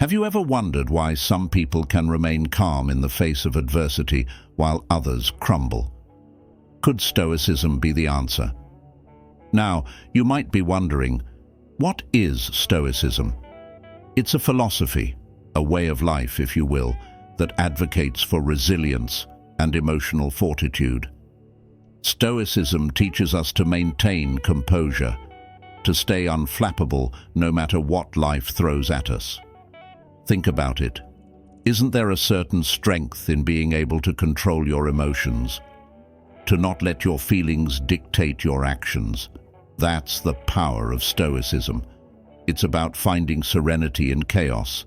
Have you ever wondered why some people can remain calm in the face of adversity while others crumble? Could Stoicism be the answer? Now, you might be wondering, what is Stoicism? It's a philosophy, a way of life, if you will, that advocates for resilience and emotional fortitude. Stoicism teaches us to maintain composure, to stay unflappable no matter what life throws at us. Think about it. Isn't there a certain strength in being able to control your emotions, to not let your feelings dictate your actions? That's the power of Stoicism. It's about finding serenity in chaos,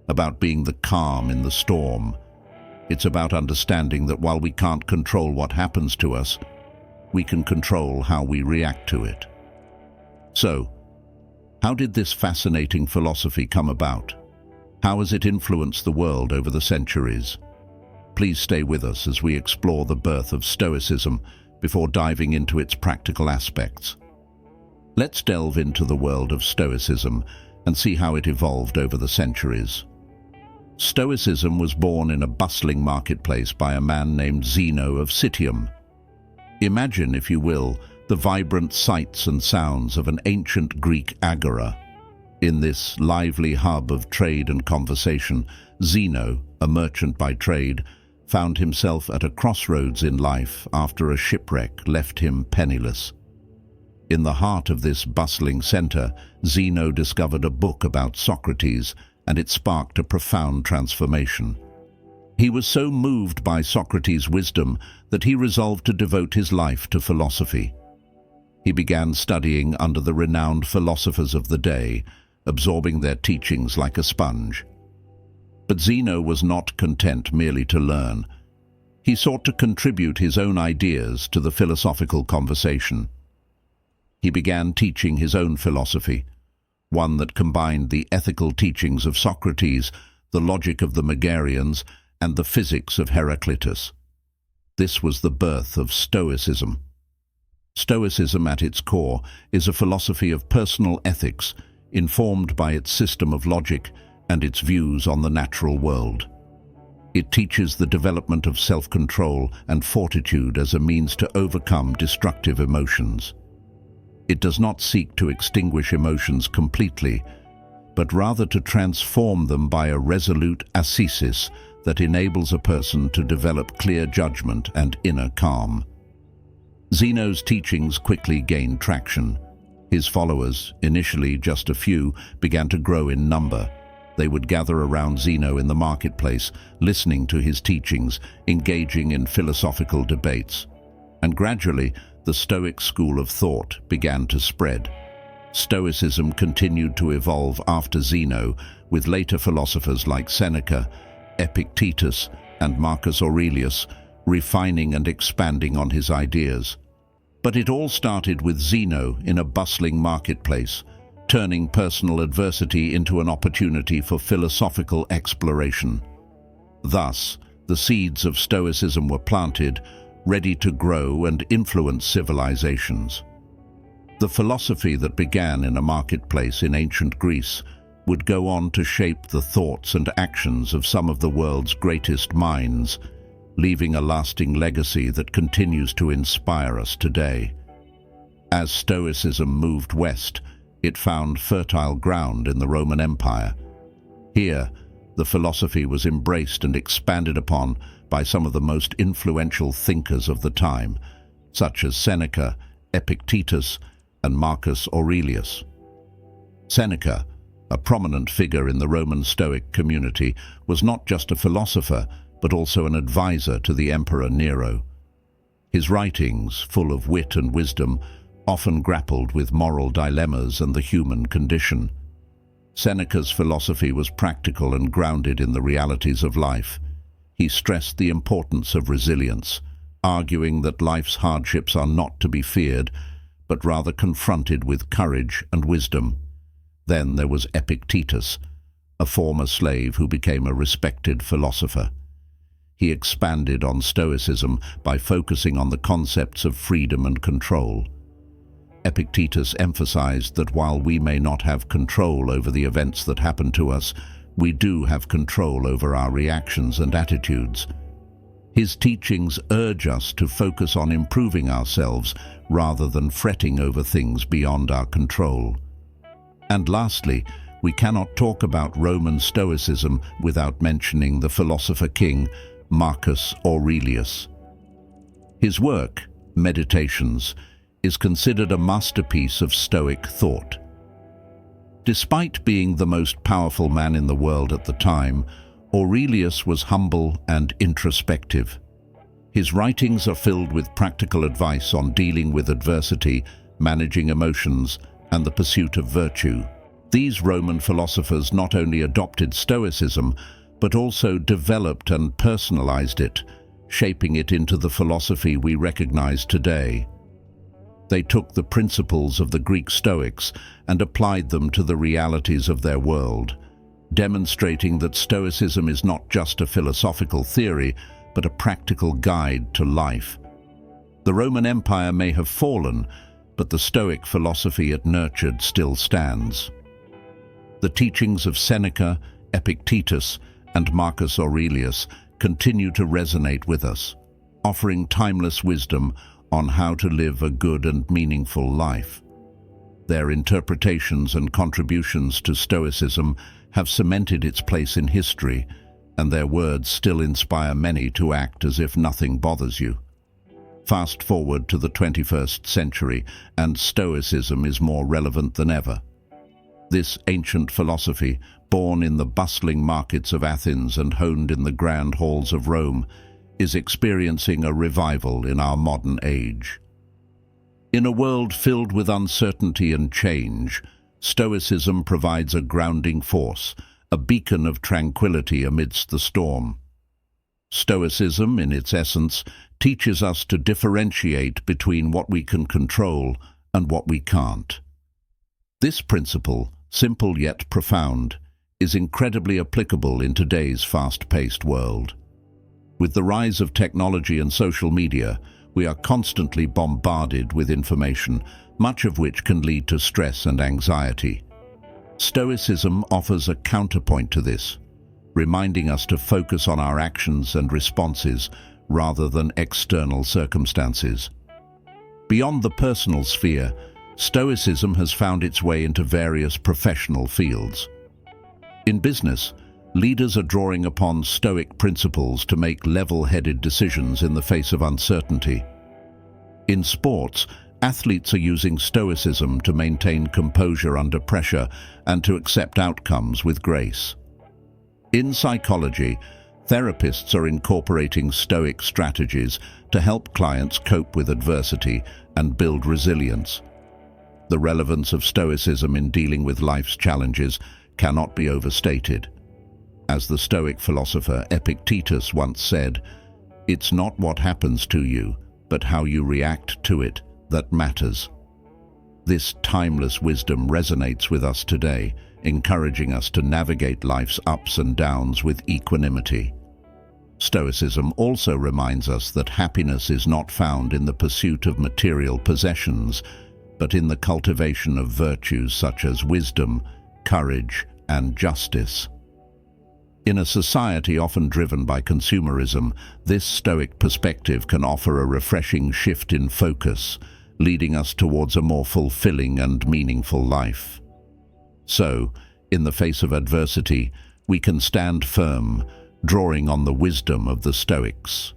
about being the calm in the storm. It's about understanding that while we can't control what happens to us, we can control how we react to it. So, how did this fascinating philosophy come about? How has it influenced the world over the centuries? Please stay with us as we explore the birth of Stoicism before diving into its practical aspects. Let's delve into the world of Stoicism and see how it evolved over the centuries. Stoicism was born in a bustling marketplace by a man named Zeno of Citium. Imagine, if you will, the vibrant sights and sounds of an ancient Greek agora. In this lively hub of trade and conversation, Zeno, a merchant by trade, found himself at a crossroads in life after a shipwreck left him penniless. In the heart of this bustling center, Zeno discovered a book about Socrates, and it sparked a profound transformation. He was so moved by Socrates' wisdom that he resolved to devote his life to philosophy. He began studying under the renowned philosophers of the day, absorbing their teachings like a sponge. But Zeno was not content merely to learn. He sought to contribute his own ideas to the philosophical conversation. He began teaching his own philosophy, one that combined the ethical teachings of Socrates, the logic of the Megarians, and the physics of Heraclitus. This was the birth of Stoicism. Stoicism, at its core, is a philosophy of personal ethics, informed by its system of logic and its views on the natural world. It teaches the development of self-control and fortitude as a means to overcome destructive emotions. It does not seek to extinguish emotions completely, but rather to transform them by a resolute ascesis that enables a person to develop clear judgment and inner calm. Zeno's teachings quickly gained traction. His followers, initially just a few, began to grow in number. They would gather around Zeno in the marketplace, listening to his teachings, engaging in philosophical debates. And gradually, the Stoic school of thought began to spread. Stoicism continued to evolve after Zeno, with later philosophers like Seneca, Epictetus, and Marcus Aurelius refining and expanding on his ideas. But it all started with Zeno in a bustling marketplace, turning personal adversity into an opportunity for philosophical exploration. Thus, the seeds of Stoicism were planted, ready to grow and influence civilizations. The philosophy that began in a marketplace in ancient Greece would go on to shape the thoughts and actions of some of the world's greatest minds, leaving a lasting legacy that continues to inspire us today. As Stoicism moved west, it found fertile ground in the Roman Empire. Here, the philosophy was embraced and expanded upon by some of the most influential thinkers of the time, such as Seneca, Epictetus, and Marcus Aurelius. Seneca, a prominent figure in the Roman Stoic community, was not just a philosopher, but also an advisor to the Emperor Nero. His writings, full of wit and wisdom, often grappled with moral dilemmas and the human condition. Seneca's philosophy was practical and grounded in the realities of life. He stressed the importance of resilience, arguing that life's hardships are not to be feared, but rather confronted with courage and wisdom. Then there was Epictetus, a former slave who became a respected philosopher. He expanded on Stoicism by focusing on the concepts of freedom and control. Epictetus emphasized that while we may not have control over the events that happen to us, we do have control over our reactions and attitudes. His teachings urge us to focus on improving ourselves rather than fretting over things beyond our control. And lastly, we cannot talk about Roman Stoicism without mentioning the philosopher king Marcus Aurelius. His work, Meditations, is considered a masterpiece of Stoic thought. Despite being the most powerful man in the world at the time, Aurelius was humble and introspective. His writings are filled with practical advice on dealing with adversity, managing emotions, and the pursuit of virtue. These Roman philosophers not only adopted Stoicism, but also developed and personalized it, shaping it into the philosophy we recognize today. They took the principles of the Greek Stoics and applied them to the realities of their world, demonstrating that Stoicism is not just a philosophical theory, but a practical guide to life. The Roman Empire may have fallen, but the Stoic philosophy it nurtured still stands. The teachings of Seneca, Epictetus, and Marcus Aurelius continue to resonate with us, offering timeless wisdom on how to live a good and meaningful life. Their interpretations and contributions to Stoicism have cemented its place in history, and their words still inspire many to act as if nothing bothers you. Fast forward to the 21st century, and Stoicism is more relevant than ever. This ancient philosophy, born in the bustling markets of Athens and honed in the grand halls of Rome, is experiencing a revival in our modern age. In a world filled with uncertainty and change, Stoicism provides a grounding force, a beacon of tranquility amidst the storm. Stoicism, in its essence, teaches us to differentiate between what we can control and what we can't. This principle, simple yet profound, is incredibly applicable in today's fast-paced world. With the rise of technology and social media, we are constantly bombarded with information, much of which can lead to stress and anxiety. Stoicism offers a counterpoint to this, reminding us to focus on our actions and responses rather than external circumstances. Beyond the personal sphere, Stoicism has found its way into various professional fields. In business, leaders are drawing upon Stoic principles to make level-headed decisions in the face of uncertainty. In sports, athletes are using Stoicism to maintain composure under pressure and to accept outcomes with grace. In psychology, therapists are incorporating Stoic strategies to help clients cope with adversity and build resilience. The relevance of Stoicism in dealing with life's challenges cannot be overstated. As the Stoic philosopher Epictetus once said, "It's not what happens to you, but how you react to it that matters." This timeless wisdom resonates with us today, encouraging us to navigate life's ups and downs with equanimity. Stoicism also reminds us that happiness is not found in the pursuit of material possessions, but in the cultivation of virtues such as wisdom, courage, and justice. In a society often driven by consumerism, this Stoic perspective can offer a refreshing shift in focus, leading us towards a more fulfilling and meaningful life. So, in the face of adversity, we can stand firm, drawing on the wisdom of the Stoics.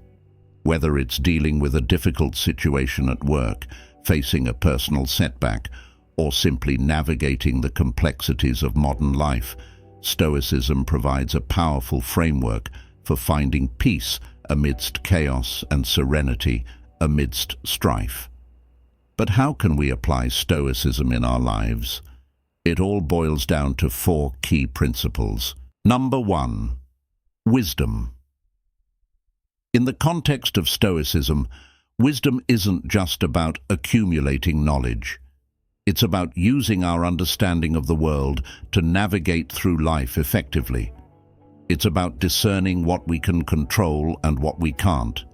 Whether it's dealing with a difficult situation at work, facing a personal setback, or simply navigating the complexities of modern life, Stoicism provides a powerful framework for finding peace amidst chaos and serenity amidst strife. But how can we apply Stoicism in our lives? It all boils down to 4 key principles. Number 1, wisdom. In the context of Stoicism, wisdom isn't just about accumulating knowledge. It's about using our understanding of the world to navigate through life effectively. It's about discerning what we can control and what we can't,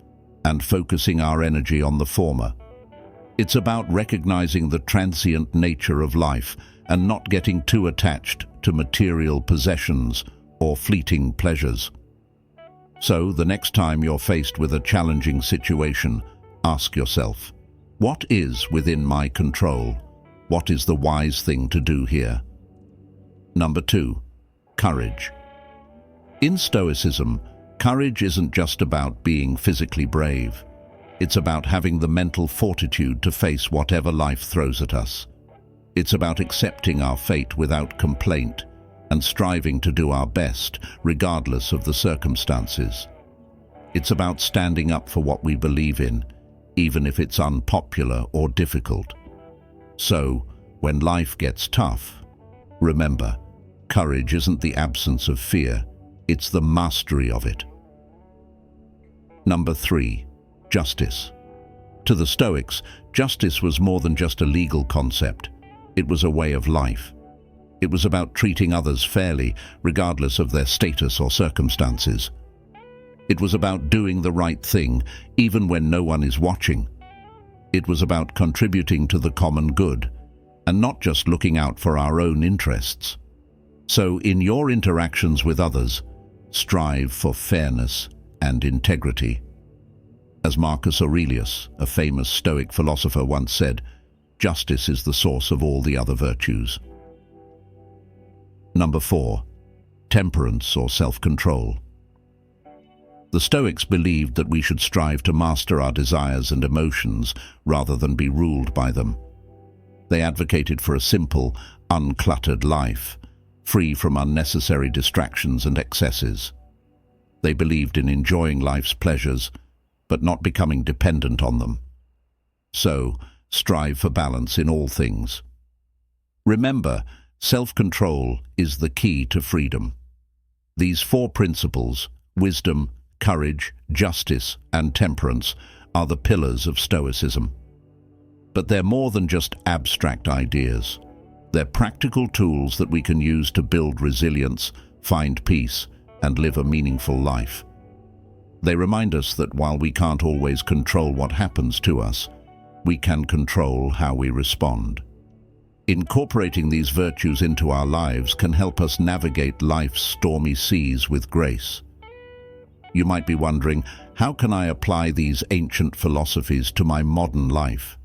and focusing our energy on the former. It's about recognizing the transient nature of life and not getting too attached to material possessions or fleeting pleasures. So, the next time you're faced with a challenging situation, ask yourself, what is within my control? What is the wise thing to do here? Number 2, courage. In Stoicism, courage isn't just about being physically brave. It's about having the mental fortitude to face whatever life throws at us. It's about accepting our fate without complaint and striving to do our best, regardless of the circumstances. It's about standing up for what we believe in, even if it's unpopular or difficult. So, when life gets tough, remember, courage isn't the absence of fear, it's the mastery of it. Number 3, justice. To the Stoics, justice was more than just a legal concept. It was a way of life. It was about treating others fairly, regardless of their status or circumstances. It was about doing the right thing, even when no one is watching. It was about contributing to the common good, and not just looking out for our own interests. So, in your interactions with others, strive for fairness and integrity. As Marcus Aurelius, a famous Stoic philosopher, once said, justice is the source of all the other virtues. Number 4, temperance or self-control. The Stoics believed that we should strive to master our desires and emotions rather than be ruled by them. They advocated for a simple, uncluttered life, free from unnecessary distractions and excesses. They believed in enjoying life's pleasures, but not becoming dependent on them. So, strive for balance in all things. Remember, self-control is the key to freedom. These 4 principles, wisdom, courage, justice, and temperance, are the pillars of Stoicism. But they're more than just abstract ideas. They're practical tools that we can use to build resilience, find peace, and live a meaningful life. They remind us that while we can't always control what happens to us, we can control how we respond. Incorporating these virtues into our lives can help us navigate life's stormy seas with grace. You might be wondering, how can I apply these ancient philosophies to my modern life?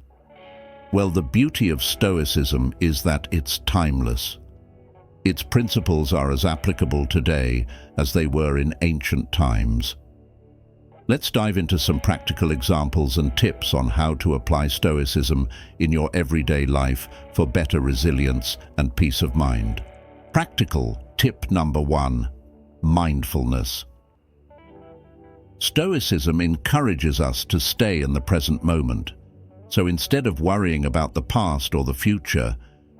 Well, the beauty of Stoicism is that it's timeless. Its principles are as applicable today as they were in ancient times. Let's dive into some practical examples and tips on how to apply Stoicism in your everyday life for better resilience and peace of mind. Practical tip number 1, mindfulness. Stoicism encourages us to stay in the present moment. So instead of worrying about the past or the future,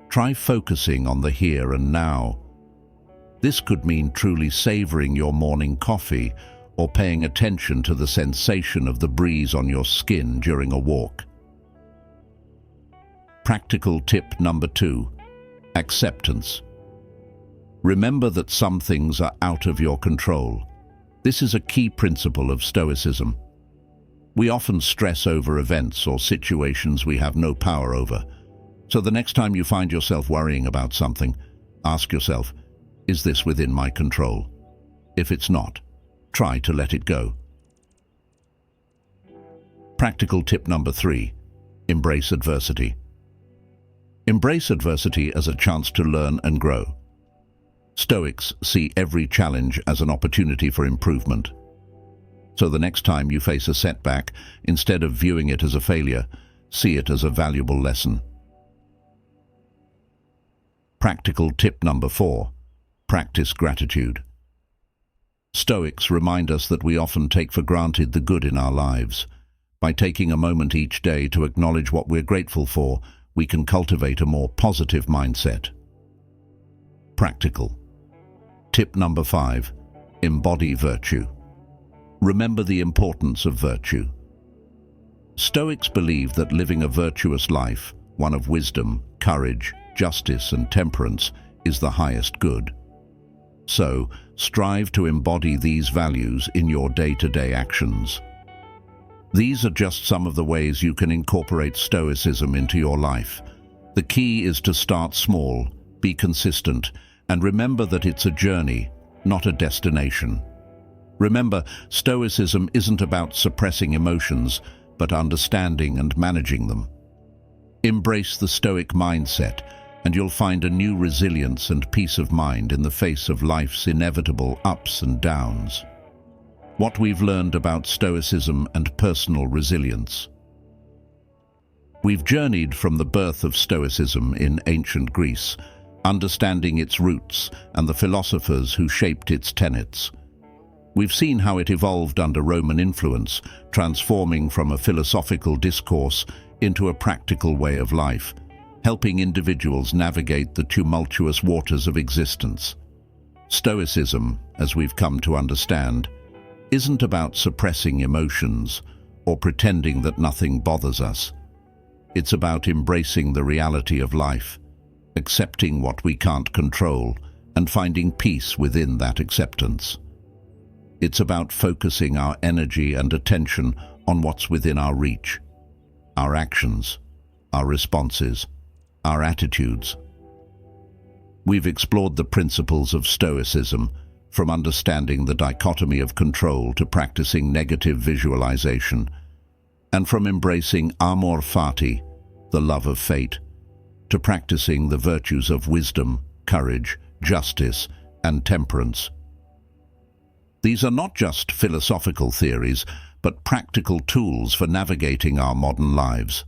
try focusing on the here and now. This could mean truly savoring your morning coffee or paying attention to the sensation of the breeze on your skin during a walk. Practical tip number 2, acceptance. Remember that some things are out of your control. This is a key principle of Stoicism. We often stress over events or situations we have no power over. So the next time you find yourself worrying about something, ask yourself, is this within my control? If it's not, try to let it go. Practical tip number 3, embrace adversity. Embrace adversity as a chance to learn and grow. Stoics see every challenge as an opportunity for improvement. So the next time you face a setback, instead of viewing it as a failure, see it as a valuable lesson. Practical tip number 4, practice gratitude. Stoics remind us that we often take for granted the good in our lives. By taking a moment each day to acknowledge what we're grateful for, we can cultivate a more positive mindset. Practical. Tip number 5, embody virtue. Remember the importance of virtue. Stoics believe that living a virtuous life, one of wisdom, courage, justice, and temperance, is the highest good. So, strive to embody these values in your day-to-day actions. These are just some of the ways you can incorporate Stoicism into your life. The key is to start small, be consistent, and remember that it's a journey, not a destination. Remember, Stoicism isn't about suppressing emotions, but understanding and managing them. Embrace the Stoic mindset, and you'll find a new resilience and peace of mind in the face of life's inevitable ups and downs. What we've learned about Stoicism and personal resilience. We've journeyed from the birth of Stoicism in ancient Greece, understanding its roots and the philosophers who shaped its tenets. We've seen how it evolved under Roman influence, transforming from a philosophical discourse into a practical way of life, helping individuals navigate the tumultuous waters of existence. Stoicism, as we've come to understand, isn't about suppressing emotions or pretending that nothing bothers us. It's about embracing the reality of life, accepting what we can't control, and finding peace within that acceptance. It's about focusing our energy and attention on what's within our reach, our actions, our responses, our attitudes. We've explored the principles of Stoicism, from understanding the dichotomy of control to practicing negative visualization, and from embracing amor fati, the love of fate, to practicing the virtues of wisdom, courage, justice, and temperance. These are not just philosophical theories, but practical tools for navigating our modern lives.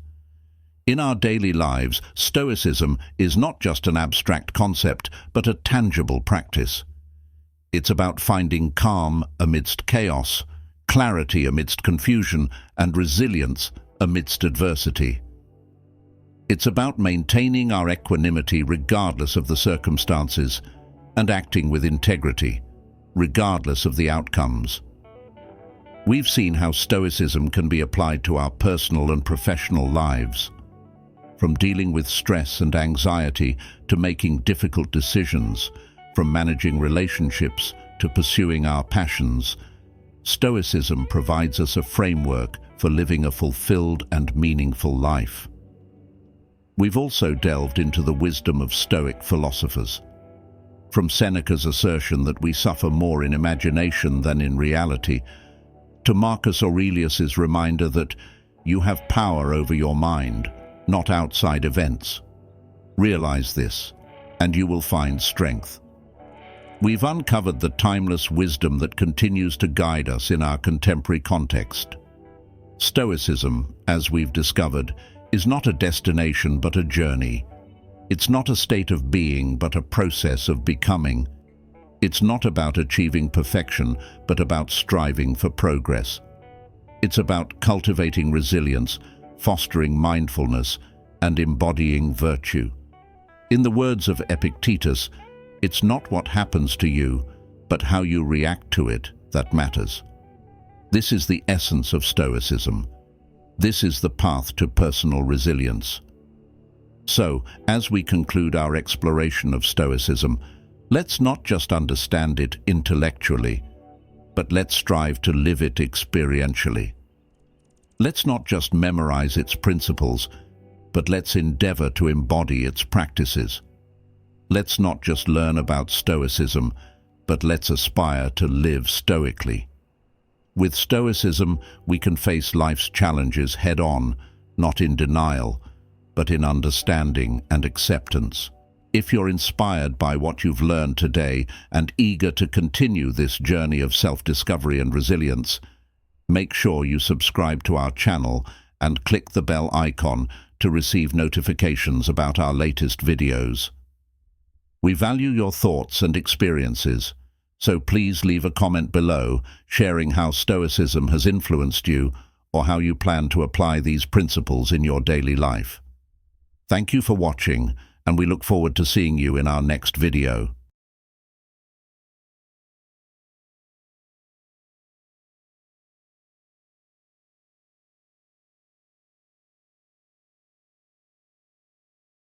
In our daily lives, Stoicism is not just an abstract concept, but a tangible practice. It's about finding calm amidst chaos, clarity amidst confusion, and resilience amidst adversity. It's about maintaining our equanimity regardless of the circumstances, and acting with integrity, regardless of the outcomes. We've seen how Stoicism can be applied to our personal and professional lives. From dealing with stress and anxiety to making difficult decisions, from managing relationships to pursuing our passions, Stoicism provides us a framework for living a fulfilled and meaningful life. We've also delved into the wisdom of Stoic philosophers. From Seneca's assertion that we suffer more in imagination than in reality, to Marcus Aurelius's reminder that you have power over your mind, not outside events. Realize this, and you will find strength. We've uncovered the timeless wisdom that continues to guide us in our contemporary context. Stoicism, as we've discovered, is not a destination but a journey. It's not a state of being but a process of becoming. It's not about achieving perfection but about striving for progress. It's about cultivating resilience, fostering mindfulness, and embodying virtue. In the words of Epictetus, it's not what happens to you, but how you react to it that matters. This is the essence of Stoicism. This is the path to personal resilience. So, as we conclude our exploration of Stoicism, let's not just understand it intellectually, but let's strive to live it experientially. Let's not just memorize its principles, but let's endeavor to embody its practices. Let's not just learn about Stoicism, but let's aspire to live stoically. With Stoicism, we can face life's challenges head-on, not in denial, but in understanding and acceptance. If you're inspired by what you've learned today and eager to continue this journey of self-discovery and resilience, make sure you subscribe to our channel and click the bell icon to receive notifications about our latest videos. We value your thoughts and experiences, so please leave a comment below sharing how Stoicism has influenced you or how you plan to apply these principles in your daily life. Thank you for watching, and we look forward to seeing you in our next video.